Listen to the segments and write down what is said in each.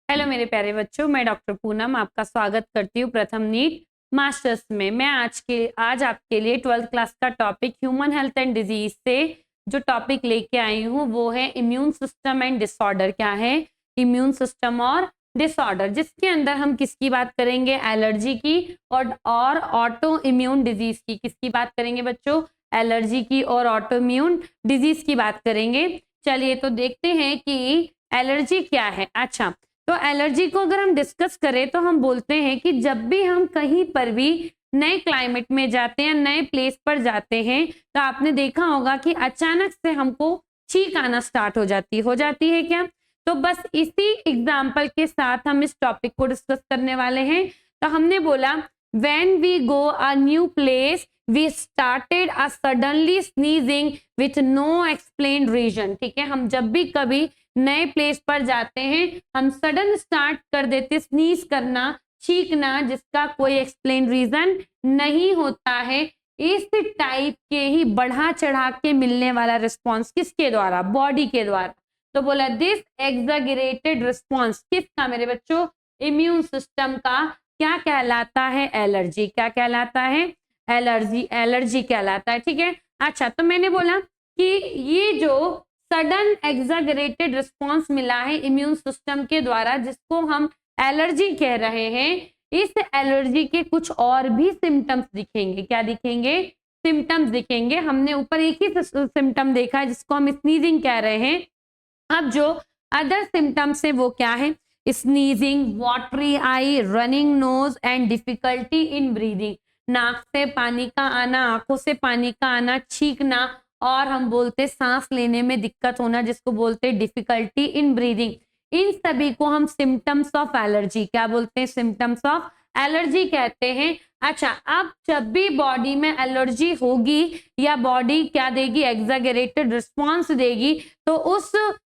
Hello मेरे प्यारे बच्चों, मैं डॉक्टर पूनम आपका स्वागत करती हूँ प्रथम नीट मास्टर्स में। मैं आज आपके लिए 12th क्लास का topic human health and disease से जो टॉपिक लेके आई हूँ वो है इम्यून सिस्टम एंड डिसऑर्डर। क्या है? इम्यून सिस्टम और डिसऑर्डर, जिसके अंदर हम किसकी बात करेंगे? एलर्जी की और ऑटो इम्यून डिजीज की। किसकी बात करेंगे बच्चों? एलर्जी की और ऑटो इम्यून डिजीज की बात करेंगे। चलिए तो देखते हैं कि एलर्जी क्या है। अच्छा, तो एलर्जी को अगर हम डिस्कस करें तो हम बोलते हैं कि जब भी हम कहीं पर भी नए क्लाइमेट में जाते हैं, नए प्लेस पर जाते हैं, तो आपने देखा होगा कि अचानक से हमको छींक आना स्टार्ट हो जाती है क्या? तो बस इसी एग्जाम्पल के साथ हम इस टॉपिक को डिस्कस करने वाले हैं। तो हमने बोला when we go a new place we started a suddenly sneezing with no explained reason. ठीक है, हम जब भी कभी नए प्लेस पर जाते हैं हम सडन स्टार्ट कर देते स्नीज करना, छींकना, जिसका कोई एक्सप्लेन रीजन नहीं होता है। इस टाइप के ही बढ़ा चढ़ा के मिलने वाला रिस्पॉन्स किसके द्वारा? बॉडी के द्वारा। तो बोला दिस एग्जैगरेटेड रिस्पॉन्स किसका मेरे बच्चों? इम्यून सिस्टम का। क्या कहलाता है? एलर्जी। क्या कहलाता है? एलर्जी। एलर्जी कहलाता है। ठीक है। अच्छा, तो मैंने बोला कि ये जो सडन एग्जैगरेटेड रिस्पॉन्स मिला है इम्यून सिस्टम के द्वारा, जिसको हम एलर्जी कह रहे हैं, इस एलर्जी के कुछ और भी सिम्टम्स दिखेंगे। क्या दिखेंगे? सिम्टम्स दिखेंगे। हमने ऊपर एक ही सिम्टम देखा है जिसको हम स्नीजिंग कह रहे हैं। अब जो अदर सिम्टम्स है वो क्या है? Sneezing, watery I, running nose and difficulty in breathing. नाक से पानी का आना, आंखों से पानी का आना, छींकना, और हम बोलते सांस लेने में दिक्कत होना, जिसको बोलते डिफिकल्टी इन ब्रीदिंग। इन सभी को हम सिम्टम्स ऑफ एलर्जी क्या बोलते हैं? सिम्टम्स ऑफ एलर्जी कहते हैं। अच्छा, अब जब भी बॉडी में एलर्जी होगी या बॉडी क्या देगी? एग्जैगरेटेड रिस्पॉन्स देगी, तो उस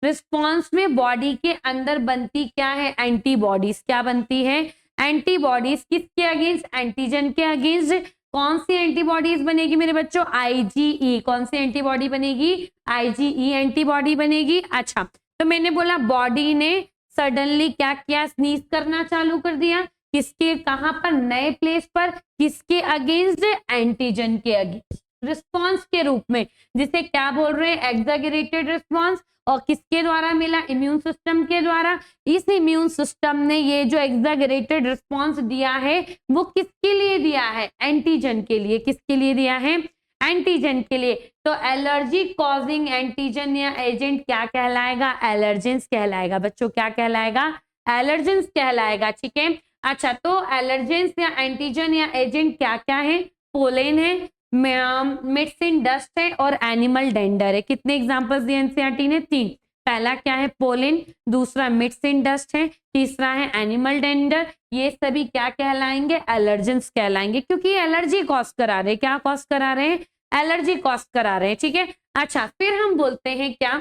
रिस्पॉन्स में बॉडी के अंदर बनती क्या है? एंटीबॉडीज। क्या बनती है? एंटीबॉडीज। किसके अगेंस्ट? एंटीजन के अगेंस्ट। कौन सी एंटीबॉडीज बनेगी मेरे बच्चों? आईजीई। कौन सी एंटीबॉडी बनेगी? आईजीई एंटीबॉडी बनेगी। अच्छा, तो मैंने बोला बॉडी ने सडनली क्या किया? स्नीज करना चालू कर दिया। किसके? कहां पर? नए प्लेस पर। किसके अगेंस्ट? एंटीजन के अगेंस्ट, रिस्पॉन्स के रूप में, जिसे क्या बोल रहे हैं? Exaggerated response. और किसके द्वारा मिला? इम्यून सिस्टम के द्वारा। इस इम्यून सिस्टम ने ये जो एग्जैगरेटेड रिस्पॉन्स दिया है वो किसके लिए दिया है? एंटीजन के लिए। किसके लिए दिया है? एंटीजन के लिए। तो एलर्जी कॉजिंग एंटीजन या एजेंट क्या कहलाएगा? एलर्जेंस कहलाएगा। बच्चों क्या कहलाएगा? एलर्जेंस कहलाएगा। ठीक है। अच्छा, तो एलर्जेंस या एंटीजन या एजेंट क्या क्या है? पोलेन है, मिट्स डस्ट है और एनिमल डेंडर है। कितने एग्जांपल्स दिए एनसीईआरटी ने? 3। पहला क्या है? पोलिन, दूसरा मिट्स इन डस्ट है, तीसरा है एनिमल डेंडर। ये सभी क्या कहलाएंगे? एलर्जेंस कहलाएंगे, क्योंकि एलर्जी कॉज करा रहे हैं। क्या कॉज करा रहे हैं? एलर्जी कॉज करा रहे हैं। ठीक है। अच्छा, फिर हम बोलते हैं क्या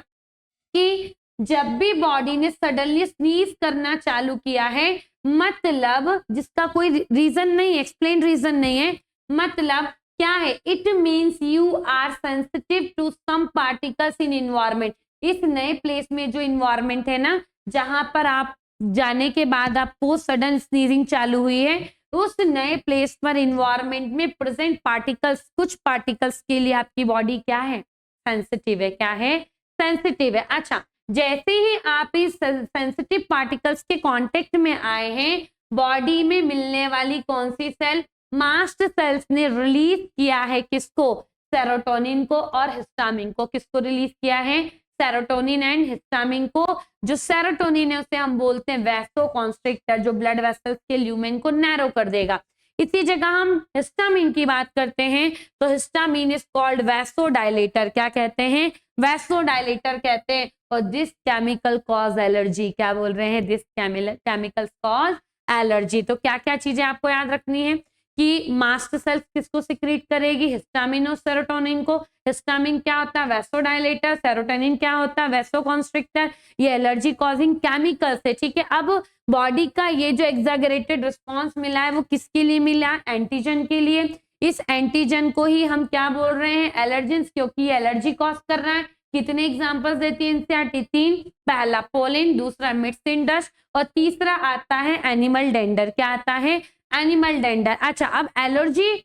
कि जब भी बॉडी ने सडनली स्नीज करना चालू किया है, मतलब जिसका कोई रीजन नहीं, एक्सप्लेन रीजन नहीं है, मतलब क्या है? It means you are sensitive to some particles in environment. इस नए प्लेस में जो इन्वायरमेंट है ना, जहां पर आप जाने के बाद आपको सडन स्नीजिंग चालू हुई है, उस नए प्लेस पर इन्वायरमेंट में प्रेजेंट पार्टिकल्स, कुछ पार्टिकल्स के लिए आपकी बॉडी क्या है? सेंसिटिव है। क्या है? सेंसिटिव है। अच्छा, जैसे ही आप इस सेंसिटिव पार्टिकल्स के कांटेक्ट में आए हैं, बॉडी में मिलने वाली कौन सी सेल? मास्ट सेल्स ने रिलीज किया है किसको? सेरोटोनिन को और हिस्टामिन को। किसको रिलीज किया है? सेरोटोनिन एंड हिस्टामिन को। जो सेरोटोनिन है उसे हम बोलते हैं वैसो कॉन्स्ट्रिक्टर, जो ब्लड वेसल्स के ल्यूमेन को नैरो कर देगा। इसी जगह हम हिस्टामिन की बात करते हैं तो हिस्टामिन इज कॉल्ड वैसोडाइलेटर। क्या कहते हैं? वैसोडाइलेटर कहते हैं। और दिस केमिकल कॉज एलर्जी। क्या बोल रहे हैं? This chemical cause allergy. तो क्या क्या चीजें आपको याद रखनी है कि मास्ट सेल्स किसको सिक्रीट करेगी? हिस्टामिन और सेरोटोनिन को। हिस्टामिन क्या होता है? वैसोडाइलेटर। सेरोटोनिन क्या होता है? वैसोकॉन्स्ट्रिक्टर। ये एलर्जी कॉजिंग केमिकल्स है। ठीक है। अब बॉडी का ये जो एग्जैगरेटेड रिस्पॉन्स मिला है वो किसके लिए मिला? एंटीजन के लिए। इस एंटीजन को ही हम क्या बोल रहे हैं? एलर्जेंस, क्योंकि ये एलर्जी कॉज कर रहा है। कितने एग्जाम्पल्स देती है एनसीईआरटी? 3। पहला पोलिन, दूसरा मिट्स इन डस्ट और तीसरा आता है एनिमल डेंडर। क्या आता है? Animal dander. अच्छा, अब एलर्जी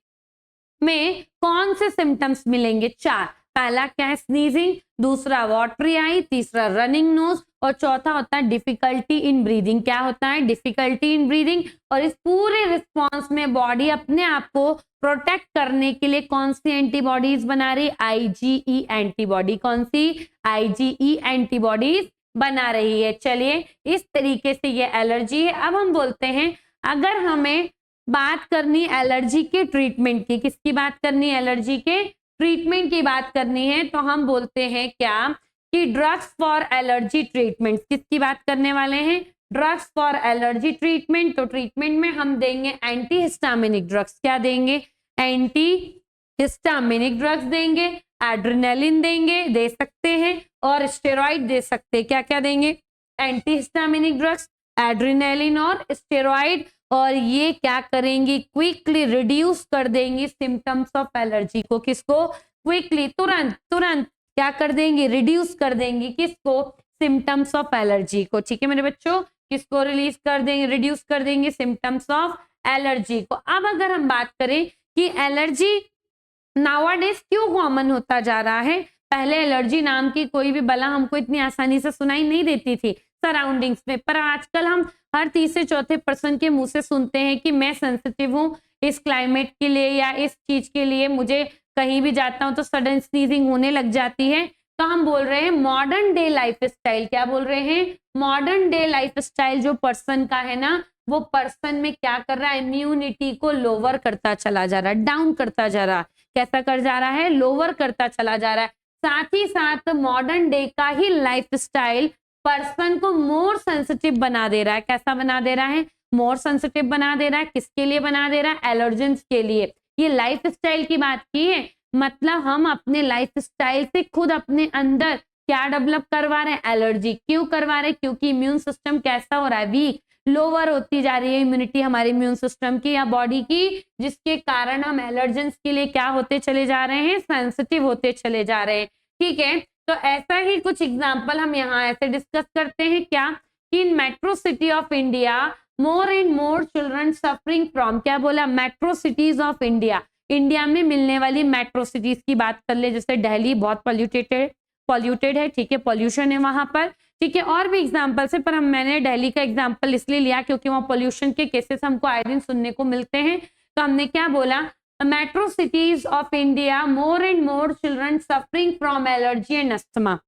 में कौन से सिम्टम्स मिलेंगे? 4। पहला क्या है? स्नीजिंग, दूसरा वाटरी आई, तीसरा रनिंग नोज और चौथा होता है डिफिकल्टी इन ब्रीदिंग। क्या होता है? Difficulty in breathing. और इस पूरे रिस्पॉन्स में बॉडी अपने आप को प्रोटेक्ट करने के लिए कौन सी एंटीबॉडीज बना रही? IgE antibody. कौन सी? आईजीई एंटीबॉडीज बना रही है। चलिए, इस तरीके से ये एलर्जी है। अब हम बोलते हैं, अगर हमें बात करनी एलर्जी के ट्रीटमेंट की, किसकी बात करनी? एलर्जी के ट्रीटमेंट की बात करनी है, तो हम बोलते हैं क्या कि ड्रग्स फॉर एलर्जी ट्रीटमेंट। किसकी बात करने वाले हैं? Drugs for allergy treatment. तो ट्रीटमेंट में हम देंगे एंटीहिस्टामिनिक ड्रग्स। क्या देंगे? एंटीहिस्टामिनिक ड्रग्स देंगे, एड्रेनालिन देंगे, दे सकते हैं, और स्टेरॉइड दे सकते हैं। क्या क्या देंगे? एंटीहिस्टामिनिक ड्रग्स, एड्रेनालिन और स्टेरॉइड। और ये क्या करेंगी? क्विकली रिड्यूस कर देंगी सिम्टम्स ऑफ एलर्जी को। किसको? क्विकली, तुरंत तुरंत क्या कर देंगी? रिड्यूस कर देंगी। किसको? सिम्टम्स ऑफ एलर्जी को। ठीक है मेरे बच्चों, किसको रिलीज कर देंगे? रिड्यूस कर देंगे सिम्टम्स ऑफ एलर्जी को। अब अगर हम बात करें कि एलर्जी नाउअडेज क्यों कॉमन होता जा रहा है, पहले एलर्जी नाम की कोई भी बला हमको इतनी आसानी से सुनाई नहीं देती थी सराउंडिंग्स में, पर आजकल हम हर तीसरे चौथे पर्सन के मुंह से सुनते हैं कि मैं सेंसिटिव हूँ इस क्लाइमेट के लिए या इस चीज के लिए, मुझे कहीं भी जाता हूँ तो सडन स्नीजिंग होने लग जाती है। तो हम बोल रहे हैं मॉडर्न डे लाइफ स्टाइल। क्या बोल रहे हैं? मॉडर्न डे लाइफ स्टाइल जो पर्सन का है ना, वो पर्सन में क्या कर रहा है? इम्यूनिटी को लोअर करता चला जा रहा है, डाउन करता जा रहा है। कैसा कर जा रहा है? लोअर करता चला जा रहा है। साथ ही साथ मॉडर्न डे का ही लाइफ स्टाइल पर्सन को मोर सेंसिटिव बना दे रहा है। कैसा बना दे रहा है? मोर सेंसिटिव बना दे रहा है। किसके लिए बना दे रहा है? एलर्जेंस के लिए। ये लाइफ स्टाइल की बात की है, मतलब हम अपने लाइफ स्टाइल से खुद अपने अंदर क्या डेवलप करवा रहे हैं? एलर्जी। क्यों करवा रहे हैं? क्योंकि इम्यून सिस्टम कैसा हो रहा है? वीक, लोअर होती जा रही है इम्यूनिटी हमारी इम्यून सिस्टम की या बॉडी की, जिसके कारण हम एलर्जेंस के लिए क्या होते चले जा रहे हैं? सेंसिटिव होते चले जा रहे हैं। ठीक है, तो ऐसा ही कुछ एग्जाम्पल हम यहाँ ऐसे डिस्कस करते हैं क्या कि इन metro city of India more and more children suffering from, क्या बोला? Metro cities of India. India में मिलने वाली मेट्रो सिटीज की बात कर ले, जैसे दिल्ली बहुत पॉल्यूटेड है, ठीक है, पॉल्यूशन है वहां पर, ठीक है, और भी एग्जाम्पल्स है, पर मैंने दिल्ली का एग्जाम्पल इसलिए लिया क्योंकि वहाँ पॉल्यूशन के केसेस हमको आए दिन सुनने को मिलते हैं। तो हमने क्या बोला? Metro cities of India more and more children suffering from allergy and asthma.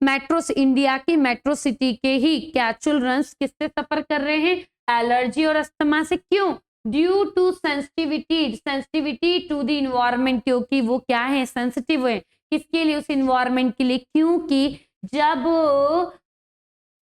Metro India की मेट्रो सिटी के ही क्या चिल्ड्रन किससे सफर कर रहे हैं? एलर्जी और अस्थमा से। क्यों? Due to sensitivity to the environment, क्योंकि वो क्या है? सेंसिटिव है। किसके लिए? उस इन्वायरमेंट के लिए। क्योंकि जब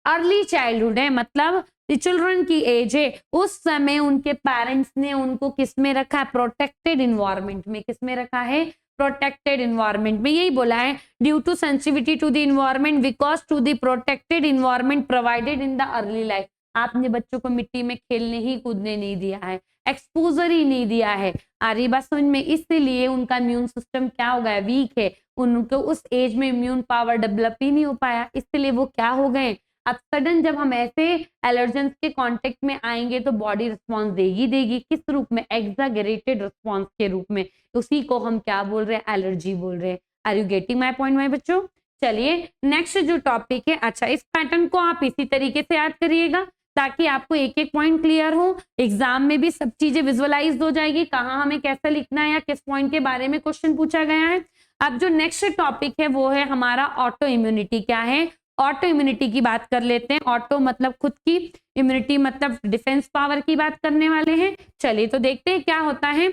अर्ली चाइल्डहुड है, मतलब चिल्ड्रन की एज है, उस समय उनके पेरेंट्स ने उनको किस में रखा है? प्रोटेक्टेड इन्वायरमेंट में। किस में रखा है? प्रोटेक्टेड इन्वायरमेंट में। यही बोला है, due to sensitivity to the environment because to the protected environment provided in the early life. आपने बच्चों को मिट्टी में खेलने ही कूदने नहीं दिया है, एक्सपोजर ही नहीं दिया है। आ रही बात समझ में? इसलिए उनका इम्यून सिस्टम क्या हो गया? वीक है। उनको उस एज में इम्यून पावर डेवलप ही नहीं हो पाया, इसलिए वो क्या हो गए? अब सडन जब हम ऐसे एलर्जेंस के कांटेक्ट में आएंगे तो बॉडी रिस्पॉन्स देगी। किस रूप में? एग्जैगरेटेड रिस्पॉन्स के रूप में। उसी को हम क्या बोल रहे हैं? एलर्जी बोल रहे हैं। Are you getting my point my बच्चों? चलिए नेक्स्ट जो टॉपिक है, अच्छा इस पैटर्न को आप इसी तरीके से याद करिएगा ताकि आपको एक एक पॉइंट क्लियर हो, एग्जाम में भी सब चीजें विजुअलाइज हो जाएगी, कहाँ हमें कैसा लिखना है या किस पॉइंट के बारे में क्वेश्चन पूछा गया है। अब जो नेक्स्ट टॉपिक है वो है हमारा ऑटो इम्यूनिटी। क्या है? ऑटो इम्यूनिटी की बात कर लेते हैं। ऑटो मतलब खुद की, इम्यूनिटी मतलब डिफेंस पावर की बात करने वाले हैं। चलिए तो देखते हैं क्या होता है।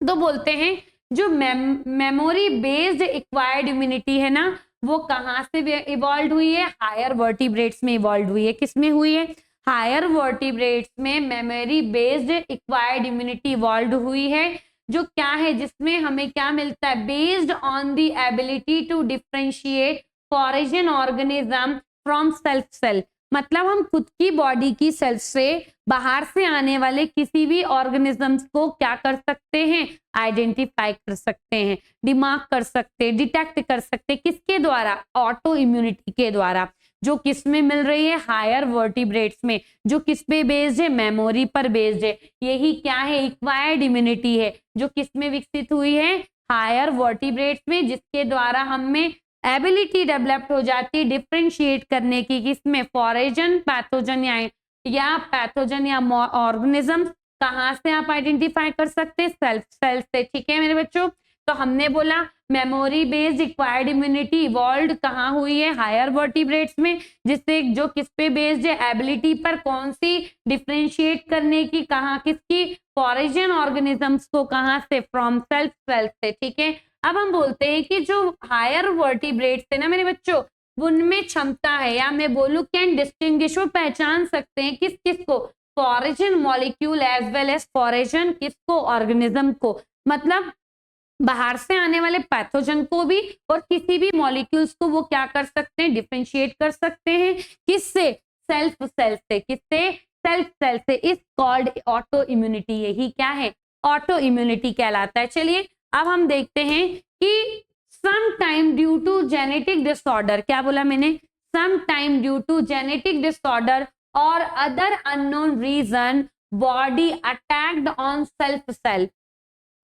तो बोलते हैं जो मेमोरी बेस्ड एक्वायर्ड इम्यूनिटी है ना, वो कहाँ से इवॉल्व हुई है? हायर वर्टिब्रेट्स में इवॉल्व हुई है। किसमें हुई है? हायर वर्टिब्रेट्स में memory based acquired immunity evolve हुई है, जो क्या है? जिसमें हमें क्या मिलता है? Based on the ability to differentiate foreign organism from self cell. मतलब हम खुद की बॉडी की सेल से बाहर से आने वाले किसी भी ऑर्गेनिजम्स को क्या कर सकते हैं, आइडेंटिफाई कर सकते हैं, दिमाग कर सकते हैं, डिटेक्ट कर सकते हैं। किसके द्वारा, ऑटो इम्यूनिटी के द्वारा, जो किस में मिल रही है, हायर वर्टिब्रेट्स में, जो किस पे बेस्ड है, मेमोरी पर बेस्ड है। यही क्या है, एक्वायर्ड इम्यूनिटी है, जो किस में विकसित हुई है, हायर वर्टिब्रेट्स में, जिसके द्वारा हम में एबिलिटी डेवलप्ड हो जाती है डिफरेंशिएट करने की, किसमें, फॉरेजन पैथोजन या पैथोजन या ऑर्गेनिज्म। कहाँ से आप आइडेंटिफाई कर सकते हैं, सेल्फ सेल से। ठीक है मेरे बच्चों, तो हमने बोला memory based acquired immunity evolve कहाँ हुई है, हायर वर्टिब्रेट्स में, जिससे जो किस पे बेस्ड है, एबिलिटी पर, कौन सी, डिफरेंशिएट करने की, कहाँ किसकी, फॉरेजन ऑर्गेनिजम्स को, कहाँ से, फ्रॉम सेल्फ सेल से। ठीक है, अब हम बोलते हैं कि जो हायर वर्टिब्रेट्स है ना मेरे बच्चों, उनमें क्षमता है, या मैं बोलूं कैन डिस्टिंग्विश, वो पहचान सकते हैं किस किस को, foreign molecule as well as foreign किसको, ऑर्गेनिज्म को। मतलब बाहर से आने वाले पैथोजन को भी और किसी भी मॉलिक्यूल्स को वो क्या कर सकते हैं, डिफरेंशिएट कर सकते हैं। किससे, सेल्फ सेल से। किससे, सेल्फ सेल से। इस कॉल्ड ऑटो इम्यूनिटी, यही क्या है, ऑटो इम्यूनिटी कहलाता है। चलिए अब हम देखते हैं कि some time due to genetic disorder, क्या बोला मैंने, some time due to genetic disorder और other unknown reason body attacked on self self.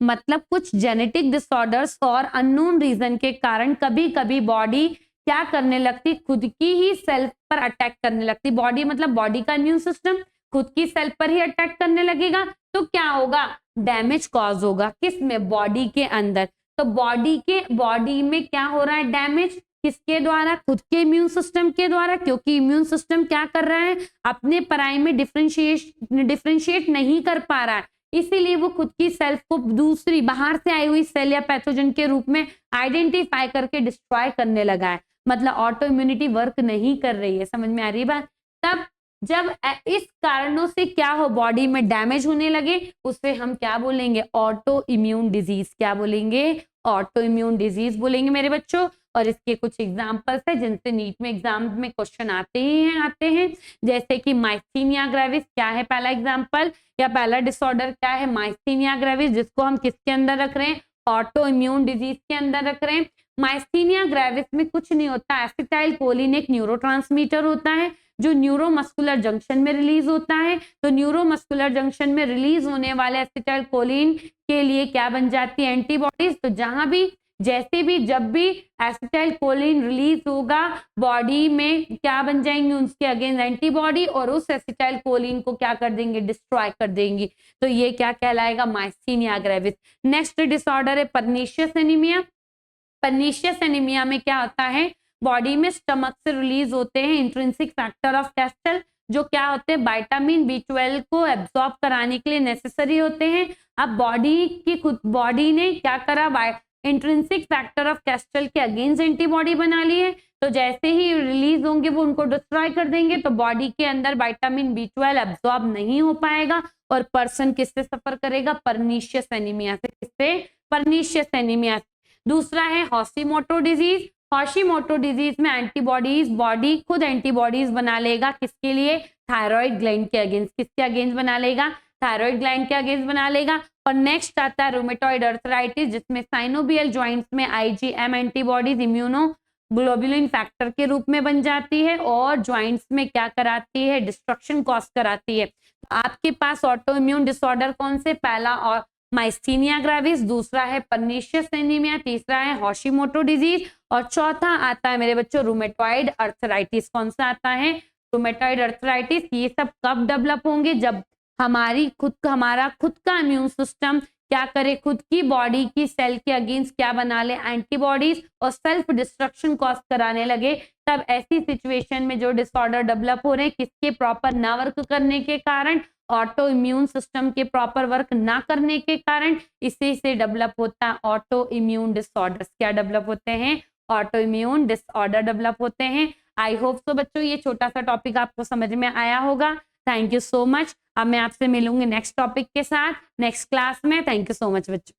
मतलब कुछ जेनेटिक डिसऑर्डर्स और अननोन रीजन के कारण कभी कभी बॉडी क्या करने लगती, खुद की ही सेल्फ पर अटैक करने लगती। बॉडी मतलब बॉडी का इम्यून सिस्टम खुद की सेल पर ही अटैक करने लगेगा, तो क्या होगा, डैमेज कॉज होगा। किसमें, बॉडी के अंदर। तो बॉडी में क्या हो रहा है, डैमेज, किसके द्वारा, खुद के इम्यून सिस्टम के द्वारा, क्योंकि इम्यून सिस्टम क्या कर रहा है, अपने पराई में डिफरेंशिएट नहीं कर पा रहा है, इसीलिए वो खुद की सेल्फ को दूसरी बाहर से आई हुई सेल या पैथोजन के रूप में आइडेंटिफाई करके डिस्ट्रॉय करने लगा है। मतलब ऑटो इम्यूनिटी वर्क नहीं कर रही है। समझ में आ रही है बात। तब जब इस कारणों से क्या हो, बॉडी में डैमेज होने लगे, उसे हम क्या बोलेंगे, ऑटो इम्यून डिजीज। क्या बोलेंगे, ऑटो इम्यून डिजीज बोलेंगे मेरे बच्चों। और इसके कुछ एग्जाम्पल्स है जिनसे नीट में एग्जाम में क्वेश्चन आते हैं, जैसे कि माइस्थीनिया ग्रेविस। क्या है पहला एग्जाम्पल या पहला डिसऑर्डर, क्या है, माइस्थीनिया ग्रेविस, जिसको हम किसके अंदर रख रहे हैं, ऑटो इम्यून डिजीज के अंदर रख रहे हैं। माइस्थीनिया ग्रेविस में कुछ नहीं होता, एसिटाइल कोलिन एक न्यूरोट्रांसमीटर होता है जो न्यूरोमस्कुलर जंक्शन में रिलीज होता है। तो न्यूरोमस्कुलर जंक्शन में रिलीज होने वाले एसिटाइल कोलिन के लिए क्या बन जाती है, एंटीबॉडीज। तो जहां भी जैसे भी जब भी एसिटाइल कोलिन रिलीज होगा, बॉडी में क्या बन जाएंगे, उसके अगेंस्ट एंटीबॉडी, और उस एसिटाइल कोलिन को क्या कर देंगे, डिस्ट्रॉय कर देंगी। तो ये क्या कहलाएगा, माइस्थीनिया ग्रेविस। नेक्स्ट डिसऑर्डर है पर्नीशियस एनीमिया। पर्नीशियस एनीमिया में क्या होता है, बॉडी में स्टमक से रिलीज होते हैं इंट्रिंसिक फैक्टर ऑफ कैस्टल, जो क्या होते हैं, विटामिन B12 को एब्सॉर्ब कराने के लिए नेसेसरी होते हैं। अब बॉडी ने क्या करा, इंट्रिंसिक फैक्टर ऑफ कैस्टल के अगेंस्ट एंटीबॉडी बना ली है। तो जैसे ही रिलीज होंगे वो उनको डिस्ट्रॉय कर देंगे, तो बॉडी के अंदर विटामिन B12 एब्सॉर्ब नहीं हो पाएगा और पर्सन किससे सफर करेगा, पर्नीशियस एनीमिया से। किससे, पर्नीशियस एनीमिया। दूसरा है हॉशिमोटो डिजीज। हॉशिमोटो डिजीज में एंटीबॉडीज, बॉडी खुद एंटीबॉडीज बना लेगा, किसके लिए, थायराइड ग्लैंड के अगेंस्ट। किसके अगेंस्ट बना लेगा, थायराइड ग्लैंड के अगेंस्ट बना लेगा। और नेक्स्ट आता है रूमेटॉइड अर्थराइटिस, जिसमें साइनोबियल जॉइंट्स में IgM एंटीबॉडीज इम्यूनोग्लोबुलिन फैक्टर के रूप में बन जाती है और जॉइंट्स में क्या कराती है, डिस्ट्रक्शन कॉज कराती है। तो आपके पास ऑटो इम्यून डिसऑर्डर कौन से, पहला और माइस्थीनिया ग्रेविस, दूसरा है पर्नीशियस एनीमिया, तीसरा है हॉशिमोटो डिजीज और चौथा आता है मेरे बच्चों रूमेटॉइड अर्थराइटिस। कौन सा आता है, रूमेटॉइड अर्थराइटिस। ये सब कब डेवलप होंगे, जब हमारा खुद का इम्यून सिस्टम क्या करे, खुद की बॉडी की सेल के अगेंस्ट क्या बना ले, एंटीबॉडीज, और सेल्फ डिस्ट्रक्शन कॉज कराने लगे। तब ऐसी सिचुएशन में जो डिसऑर्डर डेवलप हो रहे हैं, किसके प्रॉपर ना वर्क करने के कारण, ऑटो इम्यून सिस्टम के प्रॉपर वर्क ना करने के कारण, इसी से डेवलप होता है ऑटो इम्यून डिसऑर्डर्स। क्या डेवलप होते हैं, ऑटो इम्यून डिसऑर्डर डेवलप होते हैं। आई होप सो बच्चों ये छोटा सा टॉपिक आपको समझ में आया होगा। Thank you so much. अब मैं आपसे मिलूंगी नेक्स्ट टॉपिक के साथ नेक्स्ट क्लास में। थैंक यू सो मच बच्चों।